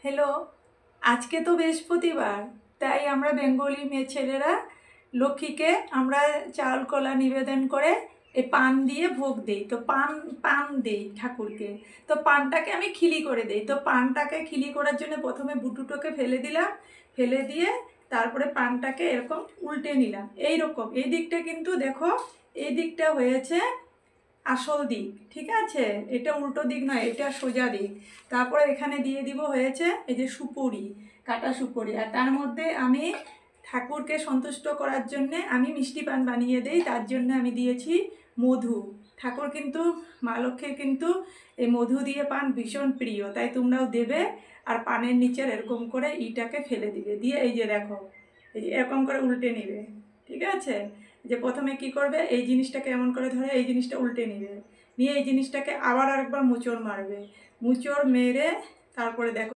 Hello, আজকে তো বৃহস্পতিবার, তাই আমরা বেঙ্গলি মেয়ে ছেলেরা লক্ষ্মীকে আমরা চাল কলা নিবেদন করে এই পান দিয়ে ভোগ দিই। তো পান পান দিই ঠাকুরকে। তো পানটাকে আমি খিলি করে দিই। তো পানটাকে খিলি করার জন্য প্রথমে বুটুটোকে ফেলে দিলাম, ফেলে দিয়ে তারপরে পানটাকে এরকম উল্টে নিলাম। এইরকম এই দিকটা কিন্তু দেখো, এই দিকটা হয়েছে আসল দিক, ঠিক আছে? এটা উল্টো দিক নয়, এটা সোজা দিক। তারপরে এখানে দিয়ে দিব হয়েছে এই যে সুপুরি, কাটা সুপুরি। আর তার মধ্যে আমি ঠাকুরকে সন্তুষ্ট করার জন্যে আমি মিষ্টি পান বানিয়ে দিই, তার জন্য আমি দিয়েছি মধু। ঠাকুর কিন্তু, মা লক্ষ্মীর কিন্তু এই মধু দিয়ে পান ভীষণ প্রিয়, তাই তোমরাও দেবে। আর পানের নিচের এরকম করে ইটাকে ফেলে দিবে, দিয়ে এই যে দেখো, এই যে এরকম করে উল্টে নিবে, ঠিক আছে? যে প্রথমে কি করবে, এই জিনিসটাকে এমন করে ধরে এই জিনিসটা উল্টে নিবে, নিয়ে এই জিনিসটাকে আবার আরেকবার মোচড় মারবে, মোচড় মেরে তারপরে দেখো